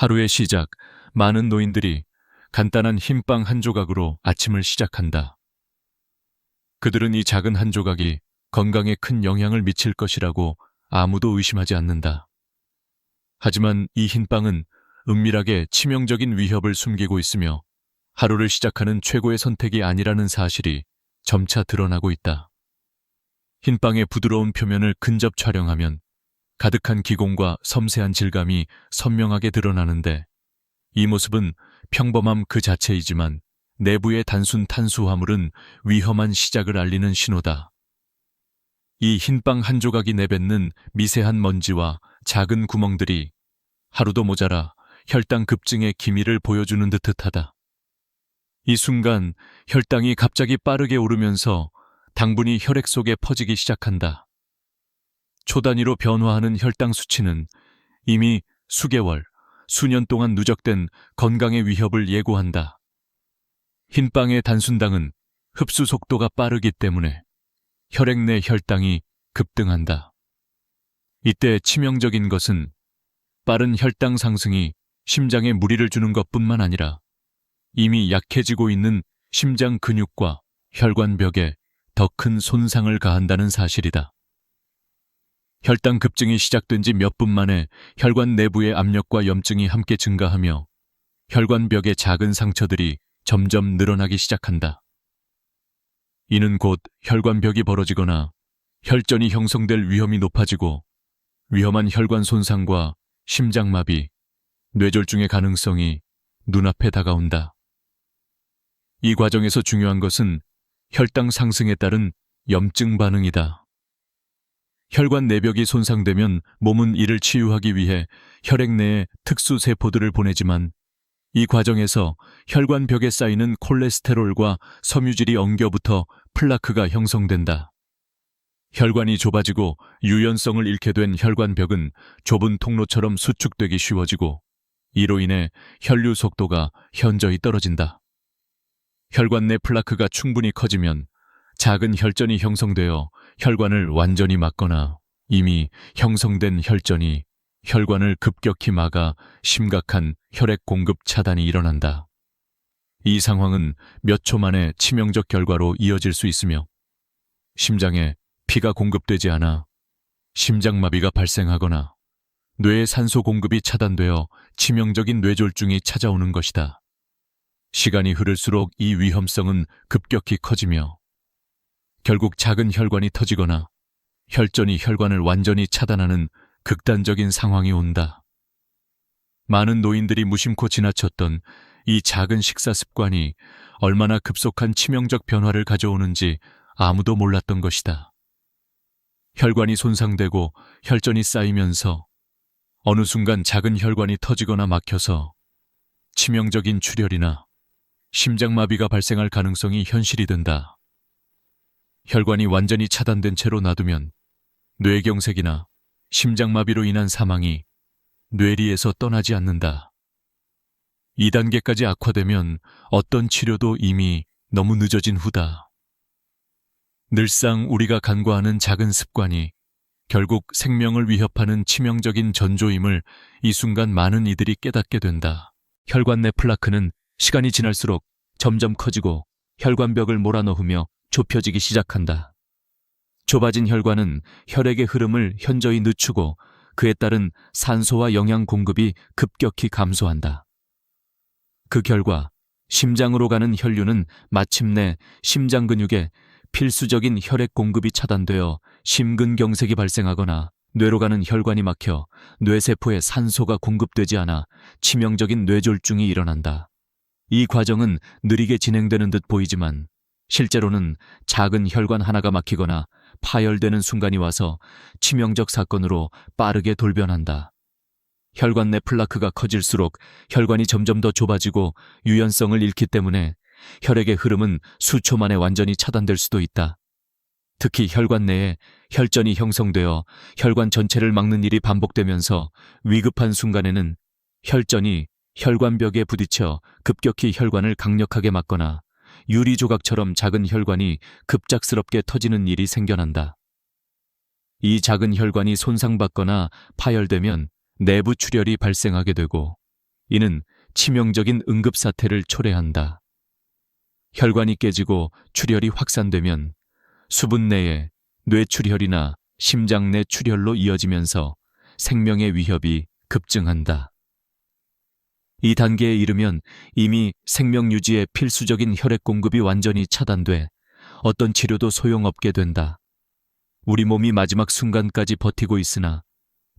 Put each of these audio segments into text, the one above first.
하루의 시작, 많은 노인들이 간단한 흰빵 한 조각으로 아침을 시작한다. 그들은 이 작은 한 조각이 건강에 큰 영향을 미칠 것이라고 아무도 의심하지 않는다. 하지만 이 흰빵은 은밀하게 치명적인 위협을 숨기고 있으며 하루를 시작하는 최고의 선택이 아니라는 사실이 점차 드러나고 있다. 흰빵의 부드러운 표면을 근접 촬영하면 가득한 기공과 섬세한 질감이 선명하게 드러나는데, 이 모습은 평범함 그 자체이지만 내부의 단순 탄수화물은 위험한 시작을 알리는 신호다. 이 흰빵 한 조각이 내뱉는 미세한 먼지와 작은 구멍들이 하루도 모자라 혈당 급증의 기미를 보여주는 듯하다. 이 순간 혈당이 갑자기 빠르게 오르면서 당분이 혈액 속에 퍼지기 시작한다. 초단위로 변화하는 혈당 수치는 이미 수개월, 수년 동안 누적된 건강의 위협을 예고한다. 흰빵의 단순당은 흡수 속도가 빠르기 때문에 혈액 내 혈당이 급등한다. 이때 치명적인 것은 빠른 혈당 상승이 심장에 무리를 주는 것뿐만 아니라 이미 약해지고 있는 심장 근육과 혈관벽에 더 큰 손상을 가한다는 사실이다. 혈당 급증이 시작된 지 몇 분 만에 혈관 내부의 압력과 염증이 함께 증가하며 혈관벽의 작은 상처들이 점점 늘어나기 시작한다. 이는 곧 혈관벽이 벌어지거나 혈전이 형성될 위험이 높아지고 위험한 혈관 손상과 심장마비, 뇌졸중의 가능성이 눈앞에 다가온다. 이 과정에서 중요한 것은 혈당 상승에 따른 염증 반응이다. 혈관 내벽이 손상되면 몸은 이를 치유하기 위해 혈액 내에 특수 세포들을 보내지만, 이 과정에서 혈관벽에 쌓이는 콜레스테롤과 섬유질이 엉겨붙어 플라크가 형성된다. 혈관이 좁아지고 유연성을 잃게 된 혈관벽은 좁은 통로처럼 수축되기 쉬워지고, 이로 인해 혈류 속도가 현저히 떨어진다. 혈관 내 플라크가 충분히 커지면 작은 혈전이 형성되어 혈관을 완전히 막거나 이미 형성된 혈전이 혈관을 급격히 막아 심각한 혈액 공급 차단이 일어난다. 이 상황은 몇 초 만에 치명적 결과로 이어질 수 있으며, 심장에 피가 공급되지 않아 심장마비가 발생하거나 뇌의 산소 공급이 차단되어 치명적인 뇌졸중이 찾아오는 것이다. 시간이 흐를수록 이 위험성은 급격히 커지며 결국 작은 혈관이 터지거나 혈전이 혈관을 완전히 차단하는 극단적인 상황이 온다. 많은 노인들이 무심코 지나쳤던 이 작은 식사 습관이 얼마나 급속한 치명적 변화를 가져오는지 아무도 몰랐던 것이다. 혈관이 손상되고 혈전이 쌓이면서 어느 순간 작은 혈관이 터지거나 막혀서 치명적인 출혈이나 심장마비가 발생할 가능성이 현실이 된다. 혈관이 완전히 차단된 채로 놔두면 뇌경색이나 심장마비로 인한 사망이 뇌리에서 떠나지 않는다. 2단계까지 악화되면 어떤 치료도 이미 너무 늦어진 후다. 늘상 우리가 간과하는 작은 습관이 결국 생명을 위협하는 치명적인 전조임을 이 순간 많은 이들이 깨닫게 된다. 혈관 내 플라크는 시간이 지날수록 점점 커지고 혈관벽을 몰아넣으며 좁혀지기 시작한다. 좁아진 혈관은 혈액의 흐름을 현저히 늦추고 그에 따른 산소와 영양 공급이 급격히 감소한다. 그 결과 심장으로 가는 혈류는 마침내 심장 근육에 필수적인 혈액 공급이 차단되어 심근경색이 발생하거나 뇌로 가는 혈관이 막혀 뇌세포에 산소가 공급되지 않아 치명적인 뇌졸중이 일어난다. 이 과정은 느리게 진행되는 듯 보이지만 실제로는 작은 혈관 하나가 막히거나 파열되는 순간이 와서 치명적 사건으로 빠르게 돌변한다. 혈관 내 플라크가 커질수록 혈관이 점점 더 좁아지고 유연성을 잃기 때문에 혈액의 흐름은 수초 만에 완전히 차단될 수도 있다. 특히 혈관 내에 혈전이 형성되어 혈관 전체를 막는 일이 반복되면서 위급한 순간에는 혈전이 혈관벽에 부딪혀 급격히 혈관을 강력하게 막거나 유리 조각처럼 작은 혈관이 급작스럽게 터지는 일이 생겨난다. 이 작은 혈관이 손상받거나 파열되면 내부 출혈이 발생하게 되고 이는 치명적인 응급사태를 초래한다. 혈관이 깨지고 출혈이 확산되면 수분 내에 뇌출혈이나 심장 내 출혈로 이어지면서 생명의 위협이 급증한다. 이 단계에 이르면 이미 생명 유지에 필수적인 혈액 공급이 완전히 차단돼 어떤 치료도 소용없게 된다. 우리 몸이 마지막 순간까지 버티고 있으나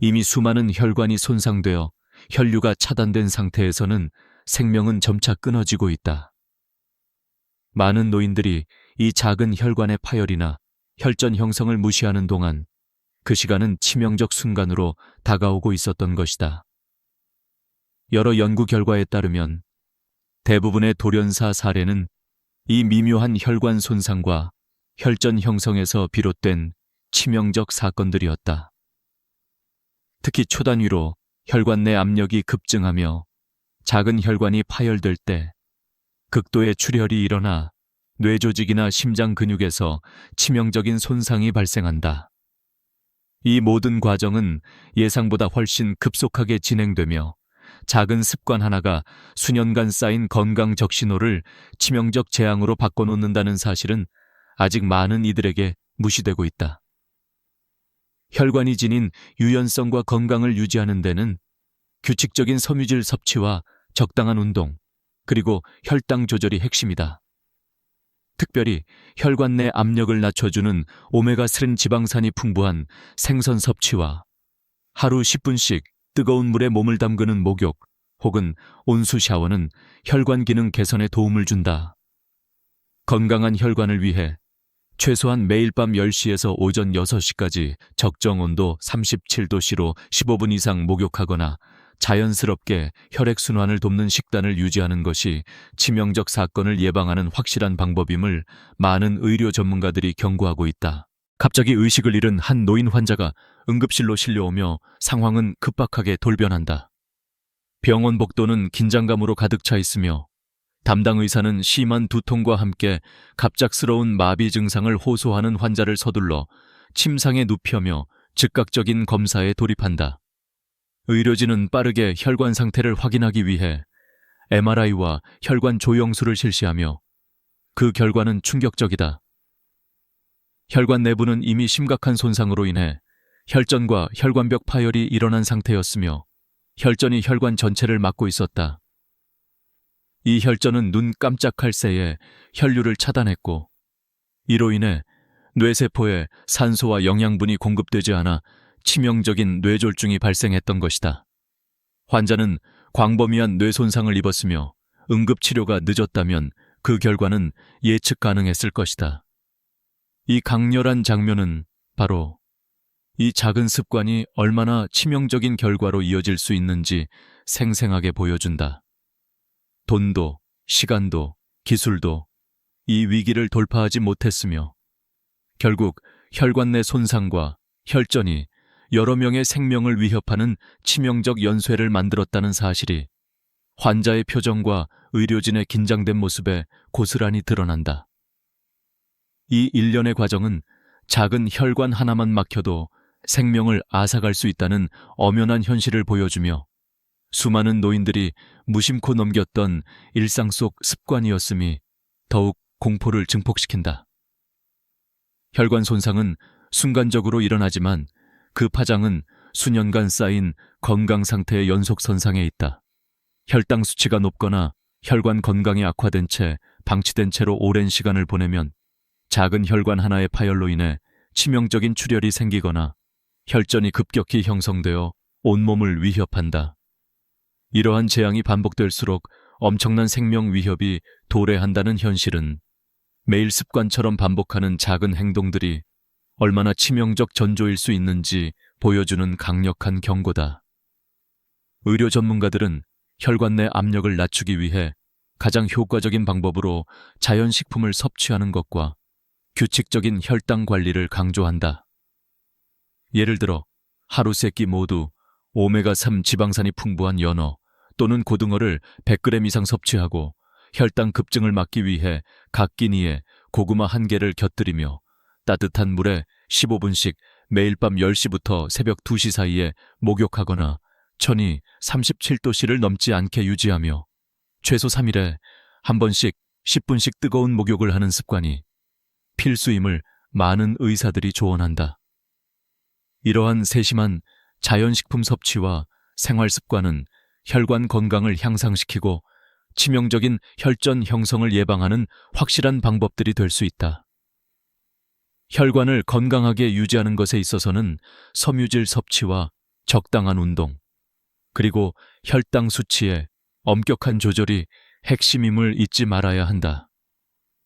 이미 수많은 혈관이 손상되어 혈류가 차단된 상태에서는 생명은 점차 끊어지고 있다. 많은 노인들이 이 작은 혈관의 파열이나 혈전 형성을 무시하는 동안 그 시간은 치명적 순간으로 다가오고 있었던 것이다. 여러 연구 결과에 따르면 대부분의 돌연사 사례는 이 미묘한 혈관 손상과 혈전 형성에서 비롯된 치명적 사건들이었다. 특히 초단위로 혈관 내 압력이 급증하며 작은 혈관이 파열될 때 극도의 출혈이 일어나 뇌조직이나 심장 근육에서 치명적인 손상이 발생한다. 이 모든 과정은 예상보다 훨씬 급속하게 진행되며 작은 습관 하나가 수년간 쌓인 건강 적신호를 치명적 재앙으로 바꿔놓는다는 사실은 아직 많은 이들에게 무시되고 있다. 혈관이 지닌 유연성과 건강을 유지하는 데는 규칙적인 섬유질 섭취와 적당한 운동, 그리고 혈당 조절이 핵심이다. 특별히 혈관 내 압력을 낮춰주는 오메가3 지방산이 풍부한 생선 섭취와 하루 10분씩 뜨거운 물에 몸을 담그는 목욕 혹은 온수 샤워는 혈관 기능 개선에 도움을 준다. 건강한 혈관을 위해 최소한 매일 밤 10시에서 오전 6시까지 적정 온도 37도씨로 15분 이상 목욕하거나 자연스럽게 혈액순환을 돕는 식단을 유지하는 것이 치명적 사건을 예방하는 확실한 방법임을 많은 의료 전문가들이 경고하고 있다. 갑자기 의식을 잃은 한 노인 환자가 응급실로 실려오며 상황은 급박하게 돌변한다. 병원 복도는 긴장감으로 가득 차 있으며 담당 의사는 심한 두통과 함께 갑작스러운 마비 증상을 호소하는 환자를 서둘러 침상에 눕혀며 즉각적인 검사에 돌입한다. 의료진은 빠르게 혈관 상태를 확인하기 위해 MRI와 혈관 조영술을 실시하며 그 결과는 충격적이다. 혈관 내부는 이미 심각한 손상으로 인해 혈전과 혈관벽 파열이 일어난 상태였으며 혈전이 혈관 전체를 막고 있었다. 이 혈전은 눈 깜짝할 새에 혈류를 차단했고 이로 인해 뇌세포에 산소와 영양분이 공급되지 않아 치명적인 뇌졸중이 발생했던 것이다. 환자는 광범위한 뇌손상을 입었으며 응급치료가 늦었다면 그 결과는 예측 가능했을 것이다. 이 강렬한 장면은 바로 이 작은 습관이 얼마나 치명적인 결과로 이어질 수 있는지 생생하게 보여준다. 돈도, 시간도, 기술도 이 위기를 돌파하지 못했으며 결국 혈관 내 손상과 혈전이 여러 명의 생명을 위협하는 치명적 연쇄를 만들었다는 사실이 환자의 표정과 의료진의 긴장된 모습에 고스란히 드러난다. 이 일련의 과정은 작은 혈관 하나만 막혀도 생명을 앗아갈 수 있다는 엄연한 현실을 보여주며 수많은 노인들이 무심코 넘겼던 일상 속 습관이었음이 더욱 공포를 증폭시킨다. 혈관 손상은 순간적으로 일어나지만 그 파장은 수년간 쌓인 건강 상태의 연속선상에 있다. 혈당 수치가 높거나 혈관 건강이 악화된 채 방치된 채로 오랜 시간을 보내면 작은 혈관 하나의 파열로 인해 치명적인 출혈이 생기거나 혈전이 급격히 형성되어 온몸을 위협한다. 이러한 재앙이 반복될수록 엄청난 생명 위협이 도래한다는 현실은 매일 습관처럼 반복하는 작은 행동들이 얼마나 치명적 전조일 수 있는지 보여주는 강력한 경고다. 의료 전문가들은 혈관 내 압력을 낮추기 위해 가장 효과적인 방법으로 자연식품을 섭취하는 것과 규칙적인 혈당 관리를 강조한다. 예를 들어 하루 세 끼 모두 오메가3 지방산이 풍부한 연어 또는 고등어를 100g 이상 섭취하고 혈당 급증을 막기 위해 각 끼니에 고구마 1개를 곁들이며 따뜻한 물에 15분씩 매일 밤 10시부터 새벽 2시 사이에 목욕하거나 체온이 37도씨를 넘지 않게 유지하며 최소 3일에 한 번씩 10분씩 뜨거운 목욕을 하는 습관이 필수임을 많은 의사들이 조언한다. 이러한 세심한 자연식품 섭취와 생활 습관은 혈관 건강을 향상시키고 치명적인 혈전 형성을 예방하는 확실한 방법들이 될 수 있다. 혈관을 건강하게 유지하는 것에 있어서는 섬유질 섭취와 적당한 운동, 그리고 혈당 수치의 엄격한 조절이 핵심임을 잊지 말아야 한다.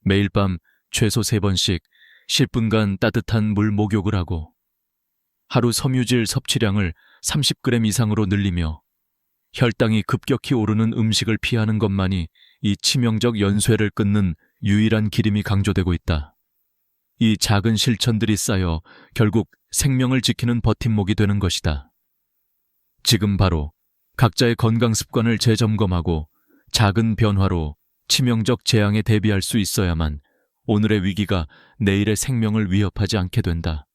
매일 밤 최소 3번씩 10분간 따뜻한 물 목욕을 하고 하루 섬유질 섭취량을 30g 이상으로 늘리며 혈당이 급격히 오르는 음식을 피하는 것만이 이 치명적 연쇄를 끊는 유일한 길임이 강조되고 있다. 이 작은 실천들이 쌓여 결국 생명을 지키는 버팀목이 되는 것이다. 지금 바로 각자의 건강 습관을 재점검하고 작은 변화로 치명적 재앙에 대비할 수 있어야만 오늘의 위기가 내일의 생명을 위협하지 않게 된다.